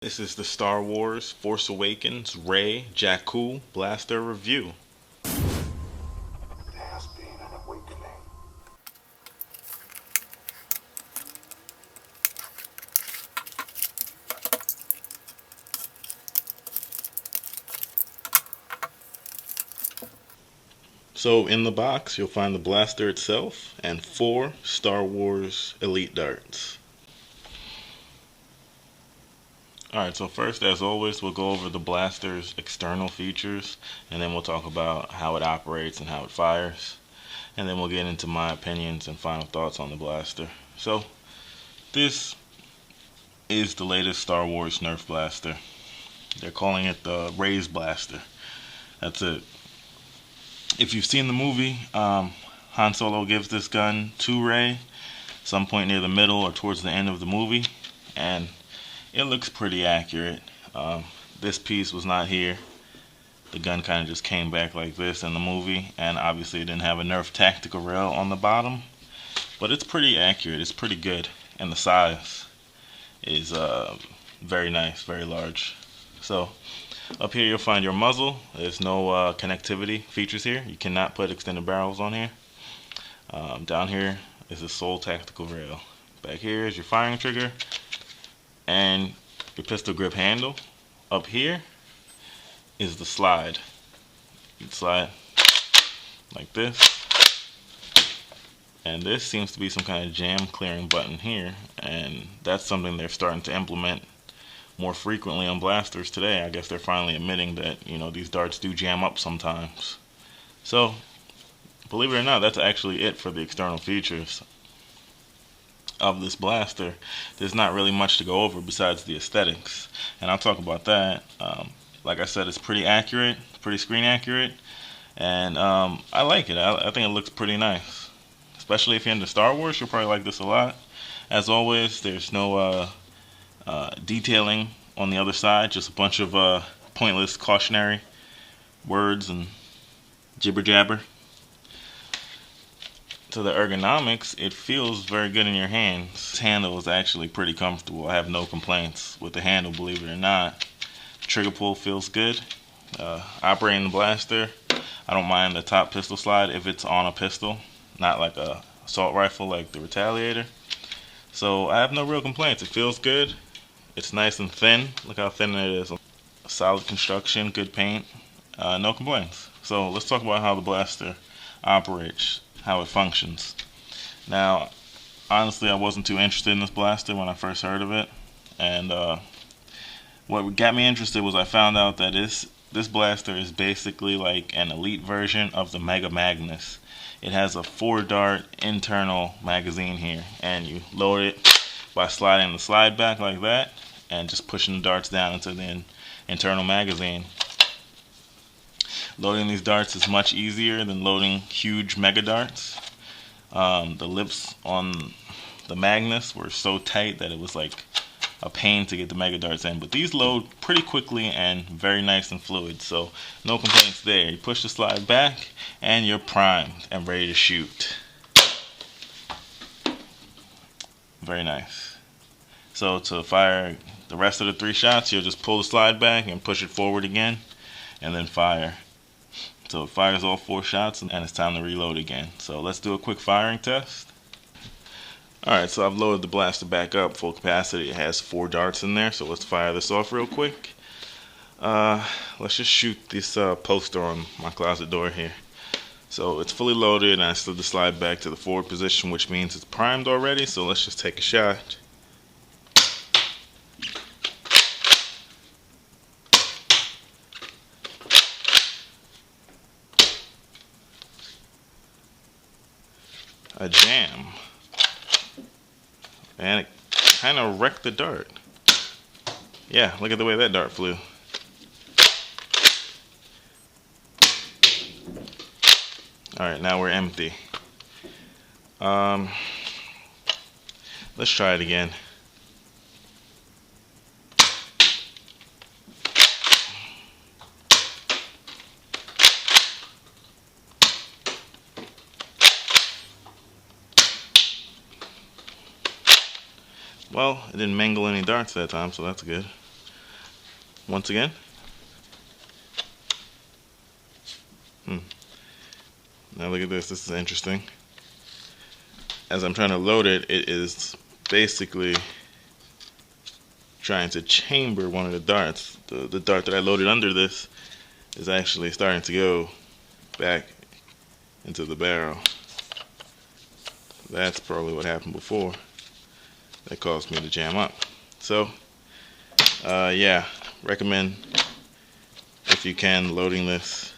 This is the Star Wars Force Awakens Rey Blaster review. It has been an awakening. So in the box you'll find the blaster itself and 4 Star Wars Elite darts. Alright, so first, as always, we'll go over the blaster's external features, and then we'll talk about how it operates and how it fires, and then we'll get into my opinions and final thoughts on the blaster. So, this is the latest Star Wars Nerf blaster. They're calling it the Rey Blaster. That's it. If you've seen the movie, Han Solo gives this gun to Rey, some point near the middle or towards the end of the movie, and it looks pretty accurate. This piece was not here. The gun kind of just came back like this in the movie, and obviously it didn't have a Nerf tactical rail on the bottom, but it's pretty accurate. It's pretty good, and the size is very nice, very large. So up here you'll find your muzzle. There's no connectivity features here. You cannot put extended barrels on here. Down here is the sole tactical rail. Back here is your firing trigger and your pistol grip handle. Up here is the slide. You can slide like this, and this seems to be some kind of jam clearing button here, and that's something they're starting to implement more frequently on blasters today. I guess they're finally admitting that, you know, these darts do jam up sometimes. So believe it or not, that's actually it for the external features of this blaster. There's not really much to go over besides the aesthetics, and I'll talk about that. Like I said, it's pretty accurate, pretty screen accurate, and I like it. I think it looks pretty nice, especially if you're into Star Wars. You'll probably like this a lot. As always, there's no detailing on the other side, just a bunch of pointless cautionary words and jibber jabber. To the ergonomics, it feels very good in your hands. This handle is actually pretty comfortable. I have no complaints with the handle, believe it or not. Trigger pull feels good. Operating the blaster, I don't mind the top pistol slide if it's on a pistol, not like a assault rifle like the Retaliator. So I have no real complaints. It feels good. It's nice and thin. Look how thin it is. Solid construction, good paint. No complaints. So let's talk about how the blaster operates, how it functions. Now, honestly, I wasn't too interested in this blaster when I first heard of it, and what got me interested was I found out that this blaster is basically like an elite version of the MEGA Magnus. It has a 4-dart internal magazine here, and you load it by sliding the slide back like that and just pushing the darts down into the internal magazine. Loading these darts is much easier than loading huge mega darts. The lips on the Magnus were so tight that it was like a pain to get the mega darts in, but these load pretty quickly and very nice and fluid, so no complaints there. You push the slide back and you're primed and ready to shoot. Very nice. So to fire the rest of the 3 shots, you'll just pull the slide back and push it forward again and then fire. So it fires all 4 shots and it's time to reload again. So let's do a quick firing test. Alright, so I've loaded the blaster back up full capacity. It has 4 darts in there, so let's fire this off real quick. Let's just shoot this poster on my closet door here. So it's fully loaded and I slid the slide back to the forward position, which means it's primed already, so let's just take a shot. A jam. And it kind of wrecked the dart. Yeah, look at the way that dart flew. Alright, now we're empty. Let's try it again. Well, it didn't mangle any darts that time, so that's good. once again. Now look at this. This is interesting. As I'm trying to load it, it is basically trying to chamber one of the darts. The dart that I loaded under this is actually starting to go back into the barrel. That's probably what happened before that caused me to jam up. So yeah, recommend, if you can, loading this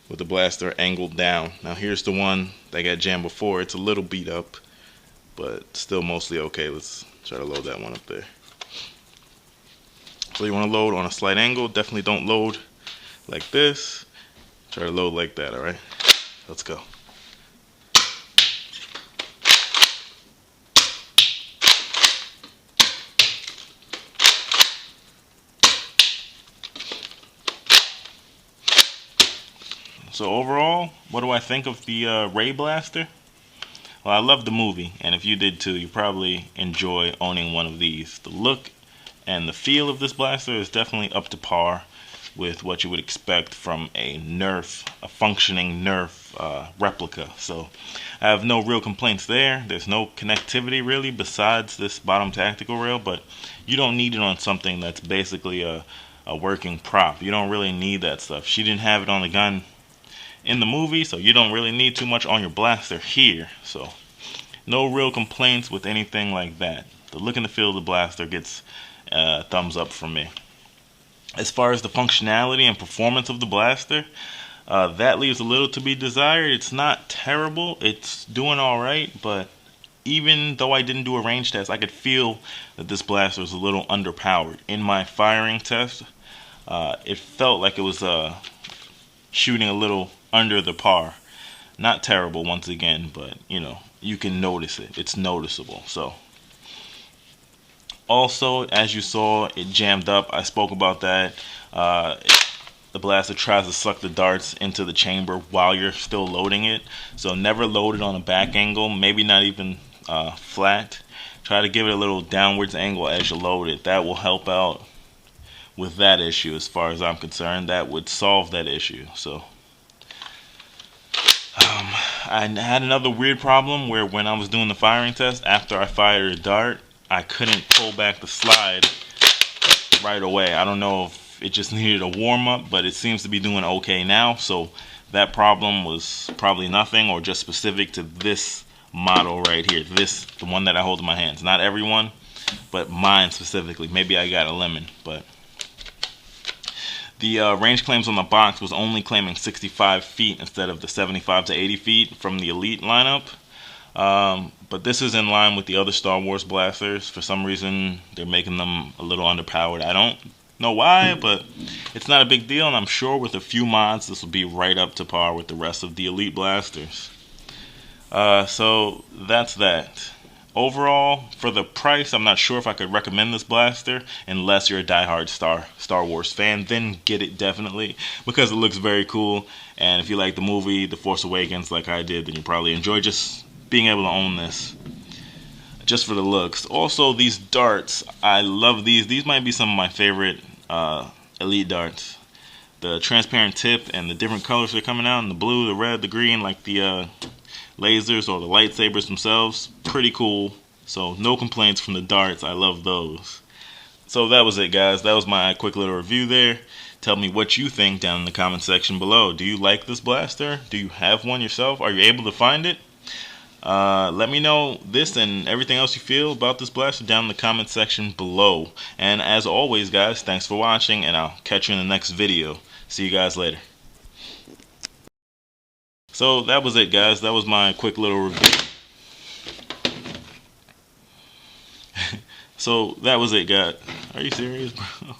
with the blaster angled down. Now here's the one that got jammed before. It's a little beat up, but still mostly okay. Let's try to load that one up there. So you want to load on a slight angle. Definitely don't load like this. Try to load like that, alright? Let's go. So overall, what do I think of the Rey Blaster? Well, I love the movie, and if you did too, you probably enjoy owning one of these. The look and the feel of this blaster is definitely up to par with what you would expect from a Nerf, a functioning Nerf replica. So I have no real complaints there. There's no connectivity really besides this bottom tactical rail, but you don't need it on something that's basically a working prop. You don't really need that stuff. She didn't have it on the gun in the movie, so you don't really need too much on your blaster here. So no real complaints with anything like that. The look and the feel of the blaster gets thumbs up from me. As far as the functionality and performance of the blaster, that leaves a little to be desired. It's not terrible. It's doing alright, but even though I didn't do a range test, I could feel that this blaster was a little underpowered. In my firing test, it felt like it was shooting a little under the par. Not terrible once again, but you know, you can notice it. It's noticeable. So also, as you saw, it jammed up. I spoke about that. The blaster tries to suck the darts into the chamber while you're still loading it. So never load it on a back angle, maybe not even flat. Try to give it a little downwards angle as you load it. That will help out with that issue as far as I'm concerned. That would solve that issue. So I had another weird problem where when I was doing the firing test, after I fired a dart, I couldn't pull back the slide right away. I don't know if it just needed a warm-up, but it seems to be doing okay now. So that problem was probably nothing, or just specific to this model right here. This, the one that I hold in my hands. Not everyone, but mine specifically. Maybe I got a lemon, but the range claims on the box was only claiming 65 feet instead of the 75 to 80 feet from the Elite lineup. But this is in line with the other Star Wars blasters. For some reason, they're making them a little underpowered. I don't know why, but it's not a big deal, and I'm sure with a few mods, this will be right up to par with the rest of the Elite blasters. So that's that. Overall, for the price, I'm not sure if I could recommend this blaster unless you're a diehard Star Wars fan. Then get it definitely, because it looks very cool. And if you like the movie The Force Awakens like I did, then you probably enjoy just being able to own this just for the looks. Also, these darts, I love these. These might be some of my favorite Elite darts. The transparent tip and the different colors that are coming out, and the blue, the red, the green, like the lasers or the lightsabers themselves, pretty cool. So no complaints from the darts. I love those. So that was it, guys. That was my quick little review there. Tell me what you think down in the comment section below. Do you like this blaster? Do you have one yourself? Are you able to find it? Let me know this and everything else you feel about this blaster down in the comment section below. And as always, guys, thanks for watching, and I'll catch you in the next video. See you guys later. So that was it, guys. That was my quick little review. So that was it, guys. Are you serious, bro?